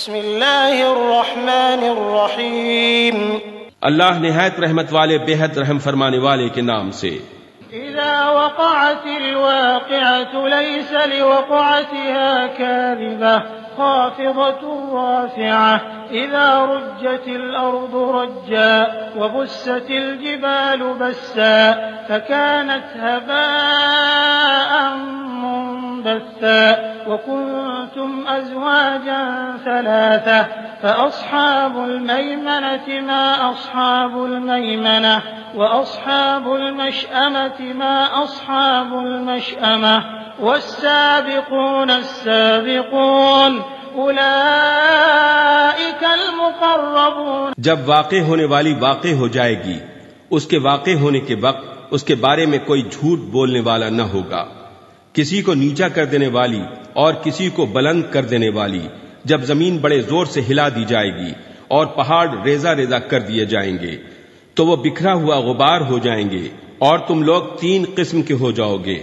बिस्मिल्लाहिर्रहमानिर्रहीम। अल्लाह निहायत रहमत वाले बेहद रहम फरमाने वाले के नाम से। इज़ा वक़अतिल वाक़िअतु लैसा लिवक़अतिहा काज़िबह ख़ाफ़िज़तुन राफ़िअह इज़ा रुज्जतिल अर्दु रज्जा वबुस्सतिल जिबालु बस्सा फकानत हबाअन मुंबस्सा वकुंतुम अज़वाजन सलासा फ़अस्हाबुल मैमनति मा अस्हाबुल मैमनह वअस्हाबुल मशअमति मा अस्हाबुल मशअमह वस्साबिक़ून अस्साबिक़ून उलाइकल मुक़र्रबून। जब वाक़े होने वाली वाक़े हो जाएगी, उसके वाक़े होने के वक्त उसके बारे में कोई झूठ बोलने वाला न होगा, किसी को नीचा कर देने वाली और किसी को बुलंद कर देने वाली। जब जमीन बड़े जोर से हिला दी जाएगी और पहाड़ रेजा रेजा कर दिए जाएंगे तो वो बिखरा हुआ गुबार हो जाएंगे और तुम लोग 3 किस्म के हो जाओगे।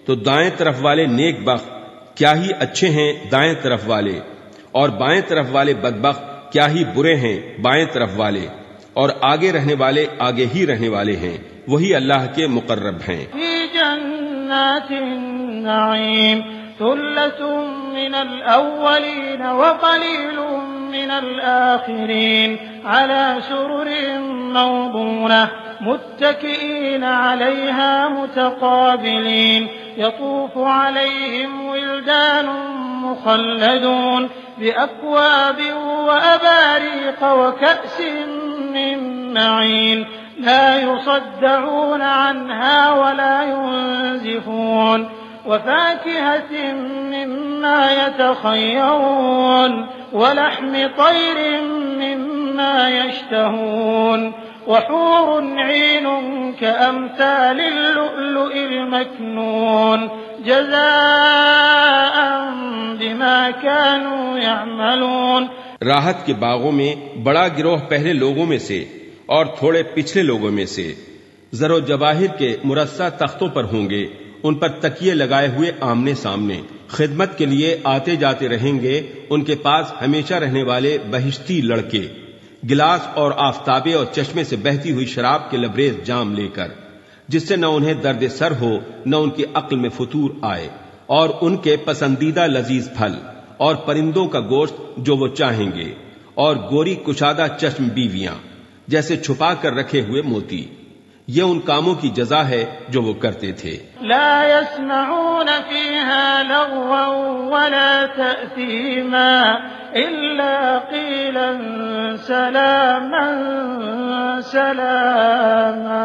तो दाएं तरफ वाले नेक बख्त क्या ही अच्छे हैं दाएं तरफ वाले, और बाएं तरफ वाले बदबख्त क्या ही बुरे हैं बाएं तरफ वाले, और आगे रहने वाले आगे ही रहने वाले हैं, वही अल्लाह के मुकर्रब हैं। सुल्लतुम मिनल अव्वलीन व क़लीलुम मिनल आखिरीन अला सुरुरिन मौदूनह मुत्तकिईन अलैहा मुतक़ाबिलीन यतूफ़ु अलैहिम विल्दानुन मुख़ल्लदून बिअक्वाबिन व अबारीक़ व कअसिन मिन मईन ला युصدعون عنها वला युनज़िफून वफ़ाकिहत मिम्मा यतख़य्यरून वलहम तैर मिम्मा यश्तहून वहूर ईन कअम्सालिल लुअलुइल मकनून जज़ाअन बिमा कानू यअमलून। राहत के बागों में बड़ा गिरोह पहले लोगों में से और थोड़े पिछले लोगों में से ज़रो जवाहिर के मुरस्सा तख्तों पर होंगे, उन पर तकिए लगाए हुए आमने सामने खिदमत के लिए आते जाते रहेंगे। उनके पास हमेशा रहने वाले बहिश्ती लड़के गिलास और आफताबे और चश्मे से बहती हुई शराब के लबरेज जाम लेकर, जिससे न उन्हें दर्द सर हो न उनकी अक्ल में फतूर आए, और उनके पसंदीदा लजीज फल और परिंदों का गोश्त जो वो चाहेंगे, और गोरी कुशादा चश्म बीवियां जैसे छुपा कर रखे हुए मोती। ये उन कामों की जजा है जो वो करते थे। ला यस्मऊन फीहा लग़वन वला तअसीमा इल्ला क़ीलन सलामन सलामा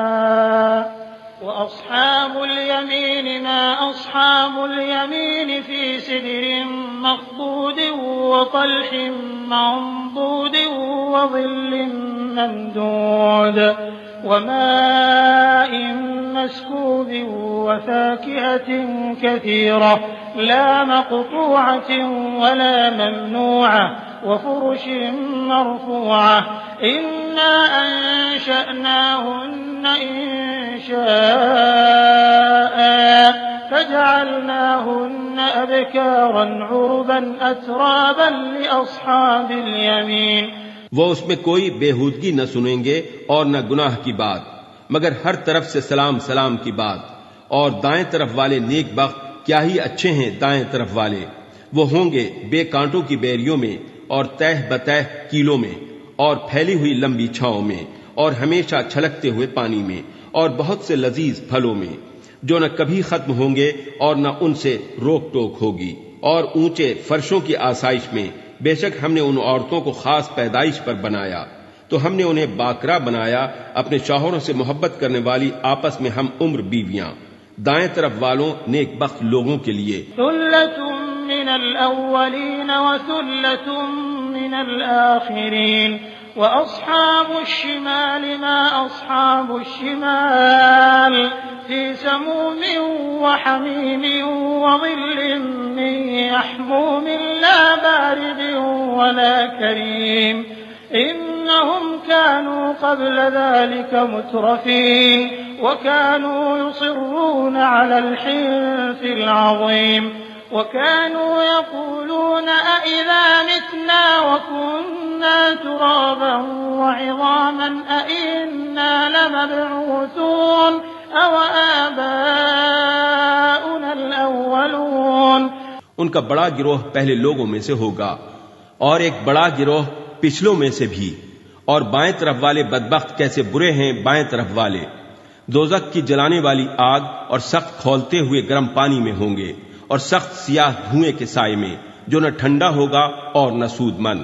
वअस्हाबुल यमीन मा अस्हाबुल यमीन फी सिदरिन मख़दूद व तल्हिन मंदूद व ज़िल्लिन ममदूद वमाء मस्कूब वफाकिहत कसीरा ला मक़तूअत वला ममनूअ वफुरुश मरफूअ इन्ना अंशअनाहुन्न इंशाअ फजअलनाहुन्न अबकारन उरबन अतराबन लिअस्हाबिल यमीन। वो उसमें कोई बेहूदगी न सुनेंगे और न गुनाह की बात, मगर हर तरफ से सलाम सलाम की बात। और दाएं तरफ वाले नेक बख्त क्या ही अच्छे हैं दाएं तरफ वाले, वो होंगे बेकांटों की बेरियों में और तह बतह कीलों में और फैली हुई लंबी छांव में और हमेशा छलकते हुए पानी में और बहुत से लजीज फलों में, जो न कभी खत्म होंगे और न उनसे रोक टोक होगी। और ऊंचे फर्शों की आसाइश में बेशक हमने उन औरतों को खास पैदाइश पर बनाया, तो हमने उन्हें बाकरा बनाया, अपने शौहरों से मोहब्बत करने वाली आपस में हम उम्र बीवियां, दाएं तरफ वालों नेक बख्त लोगों के लिए। सुल्लतुम मिनल अव्वलीन व सुल्लतुम मिनल आखिरीन व अस्हाबुश शिमाल मा अस्हाबुश शिमाल फी समूमिन व हमीमिन व ज़िल्लिन मिन यहमूमिन ला बारिदिन वला करीम इन्नहुम कानू क़ब्ल ज़ालिक मुत्रफीन व कानू युसिर्रून अलल हिन्सिल अज़ीम وكانوا يقولون أإذا متنا وكنا ترابا وعظاما أإنا لمبعوثون أو آباؤنا الأولون। उनका बड़ा गिरोह पहले लोगों में से होगा और एक बड़ा गिरोह पिछलों में से भी। और बाएं तरफ वाले बदबख्त कैसे बुरे हैं बाएं तरफ वाले। दोज़ख की जलाने वाली आग और सख्त खौलते हुए गर्म पानी में होंगे और सख्त सियाह धुएं के साए में, जो न ठंडा होगा और न सूदमंद।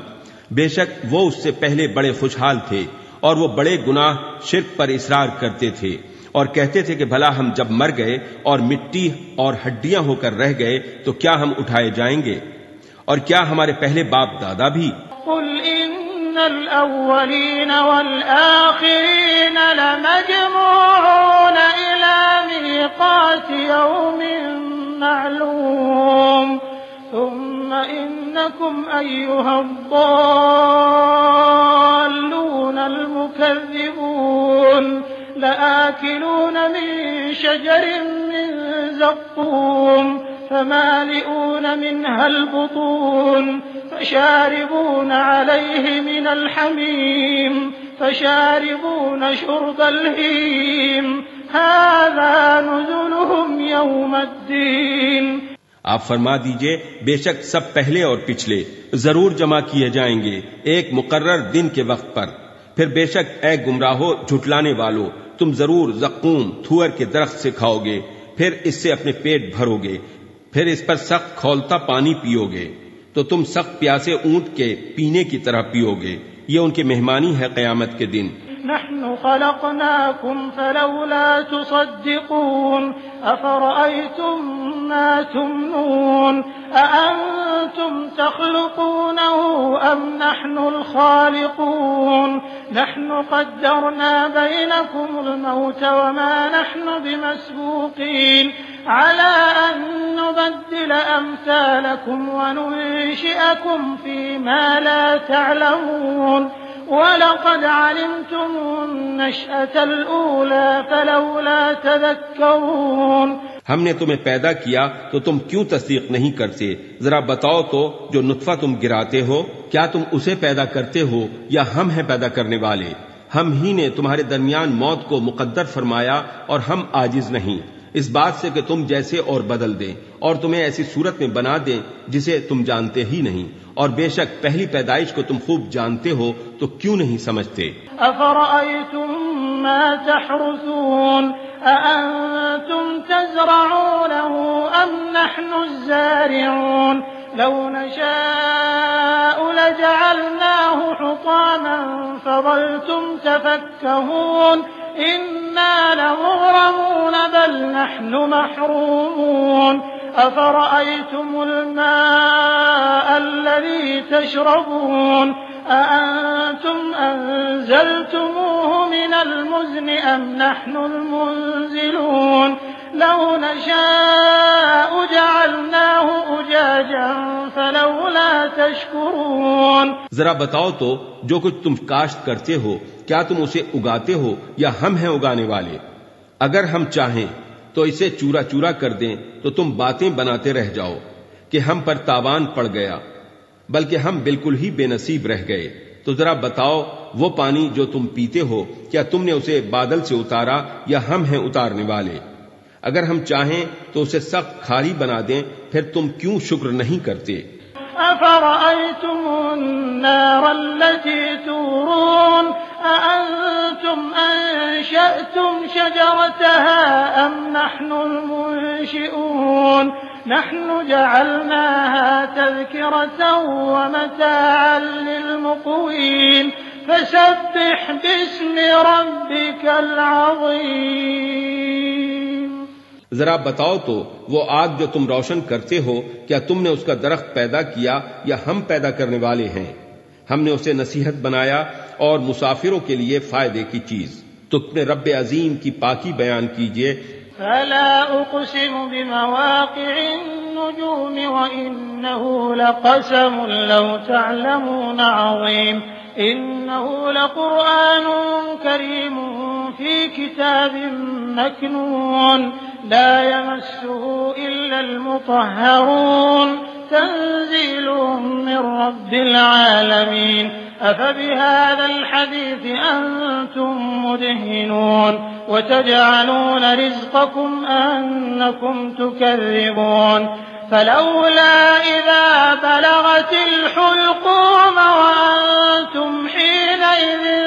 बेशक वो उससे पहले बड़े खुशहाल थे और वो बड़े गुनाह शिर्क पर इसरार करते थे और कहते थे कि भला हम जब मर गए और मिट्टी और हड्डियां होकर रह गए तो क्या हम उठाए जाएंगे? और क्या हमारे पहले बाप दादा भी? कुल इन्नल अव्वलीन वल आखिरीन लमजमूऊन इला मीक़ाति यौमिन मालूम थुम्मा इन्नकुम अय्युहद्दाल्लूनल मुकज़्ज़िबून लआकिलून मिन शजरिन मिन ज़क़्क़ूम فمالئون منها البطون فشاربون عليه من الحميم فشاربون شرب الهيم هذا نزلهم يوم الدين। आप फरमा दीजिए, बेशक सब पहले और पिछले जरूर जमा किए जाएंगे एक मुकर्रर दिन के वक्त पर। फिर बेशक ए गुमराहो झुटलाने वालों, तुम जरूर ज़क़ूम थुअर के दरख्त से खाओगे, फिर इससे अपने पेट भरोगे, फिर इस पर सख्त खौलता पानी पियोगे तो तुम सख्त प्यासे ऊंट के पीने की तरह पियोगे। ये उनकी मेहमानी है क़यामत के दिन। नहनु ख़लक़नाकुम फलौला तुसद्दिक़ून अफ़रअय्तुम मा तुमनून अअंतुम तख़्लुक़ूनहु अम नहनुल ख़ालिक़ून नहनु क़द्दरना बैनकुमुल मौत वमा नहनु बिमस्बूक़ीन अला अन नुबद्दिल अम्सालकुम वनुनशिअकुम फ़ीमा ला तअलमून वलक़द अलिमतुम नश्अतल ऊला फलौला तज़क्करून। हमने तुम्हें पैदा किया तो तुम क्यों तस्दीक नहीं करते? जरा बताओ तो, जो नुत्फा तुम गिराते हो, क्या तुम उसे पैदा करते हो या हम हैं पैदा करने वाले? हम ही ने तुम्हारे दरमियान मौत को मुकद्दर फरमाया और हम आजिज नहीं इस बात से कि तुम जैसे और बदल दें और तुम्हें ऐसी सूरत में बना दें जिसे तुम जानते ही नहीं। और बेशक पहली पैदाइश को तुम खूब जानते हो तो क्यों नहीं समझते? अफ़रअय्तुम मा तहरुसून अअंतुम तज़रऊनहु अम नहनुज़्ज़ारिऊन लौ नशाअु लजअलनाहु हुतामन फज़ल्तुम तफक्कहून इन्ना लमुग़रमून बल नहनु महरूमून अफ़रअय्तुमुल माअ الذي تشربون أأنتم أنزلتموه من المزن أم نحن المنزلون لو نشاء جعلناه أجاجا فلولا تشكرون। जरा बताओ तो, जो कुछ तुम काश्त करते हो क्या तुम उसे उगाते हो या हम हैं उगाने वाले? अगर हम चाहें तो इसे चूरा चूरा कर दें तो तुम बातें बनाते रह जाओ कि हम पर तावान पड़ गया, बल्कि हम बिल्कुल ही बेनसीब रह गए। तो जरा बताओ, वो पानी जो तुम पीते हो क्या तुमने उसे बादल से उतारा या हम हैं उतारने वाले? अगर हम चाहें तो उसे सख्त खारी बना दें, फिर तुम क्यों शुक्र नहीं करते? अफ़रअय्तुमुन नार अल्लती तूरून अअंतुम अंशअतुम शजरतहा अम नहनुल मुंशिऊन नहनु जअलनाहा तज़किरतन वमताअन लिलमुक़वीन फसब्बिह बिस्मि रब्बिकल अज़ीम। जरा बताओ तो, वो आग जो तुम रोशन करते हो क्या तुमने उसका दरख्त पैदा किया या हम पैदा करने वाले हैं? हमने उसे नसीहत बनाया और मुसाफिरों के लिए फायदे की चीज। तो अपने रब्ब अजीम की पाकी बयान कीजिए। फला उक़सिमु बिमवाक़िअन नुजूम व इन्नहु लक़समुन लौ तअलमून अज़ीम इन्नहु लकुरआनुन करीमुन फी किताबिन मकनून ला यमस्सुहु इल्लल मुतहहरून तंज़ीलुम मिन रब्बिल आलमीन अफ़बिहाज़ल हदीस अंतुम मुदहिनून वतजअलून रिज़्क़कुम अन्नकुम तुकज़्ज़िबून फलौला इज़ा बलगतिल हुल्क़ूम वअंतुम हीनइज़िन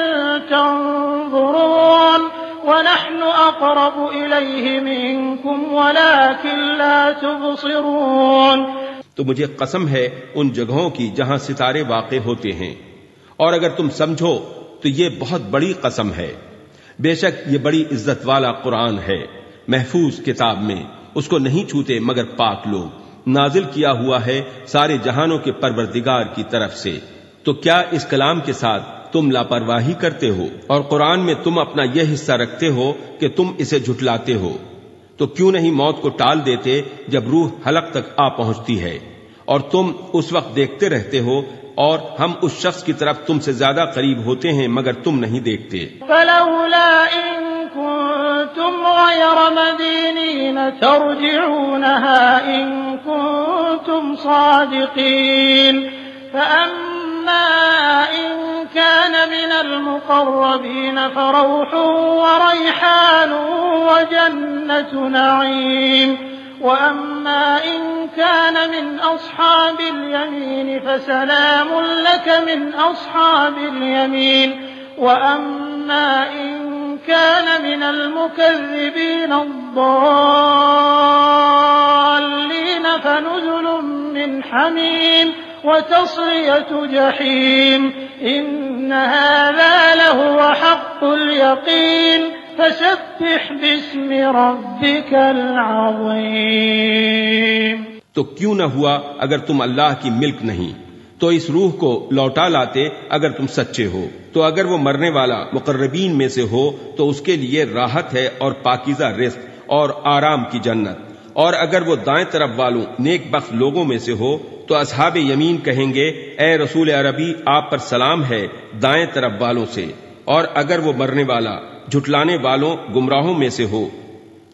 तंज़ुरून वनहनु अक़रबु इलैहि मिनकुम वलाकिन ला तुबसिरून। तो मुझे कसम है उन जगहों की जहां सितारे वाक़े होते हैं, और अगर तुम समझो तो ये बहुत बड़ी कसम है। बेशक ये बड़ी इज्जत वाला कुरान है, महफूज किताब में, उसको नहीं छूते मगर पाक लोग, नाजिल किया हुआ है सारे जहानों के परवरदिगार की तरफ से। तो क्या इस कलाम के साथ तुम लापरवाही करते हो और कुरान में तुम अपना यह हिस्सा रखते हो कि तुम इसे झुठलाते हो? तो क्यों नहीं मौत को टाल देते जब रूह हलक तक आ पहुंचती है, और तुम उस वक्त देखते रहते हो और हम उस शख्स की तरफ तुमसे ज्यादा करीब होते हैं मगर तुम नहीं देखते। फलौला इन कुंतुम गैर मदीनीन तर्जिऊनहा इन कुंतुम सादिकीन फअम्मा इन कान मिनल मुक़र्रबीन फरौह व रैहान व जन्नतु नईम وأما إن كان من أصحاب اليمين فسلام لك من أصحاب اليمين وأما إن كان من المكذبين الضالين فنزل من حميم وتصلية جحيم إن هذا لهو حق اليقين فسبح बिस्म रब्बिकल अज़ीम। तो क्यों न हुआ अगर तुम अल्लाह की मिल्क नहीं तो इस रूह को लौटा लाते अगर तुम सच्चे हो। तो अगर वो मरने वाला मुक़र्रबीन में से हो तो उसके लिए राहत है और पाकीज़ा रिज़्क़ और आराम की जन्नत, और अगर वो दाएं तरफ वालों नेक बख्त लोगों में से हो तो अस्हाब यमीन कहेंगे ए रसूल अरबी आप पर सलाम है दाएं तरफ वालों से। और अगर वो मरने वाला झुटलाने वालों गुमराहों में से हो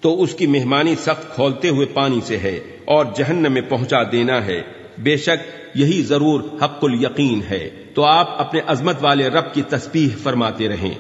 तो उसकी मेहमानी सख्त खौलते हुए पानी से है और जहन्नम में पहुंचा देना है। बेशक यही जरूर हक़्क़ुल यकीन है। तो आप अपने अजमत वाले रब की तस्बीह फरमाते रहें।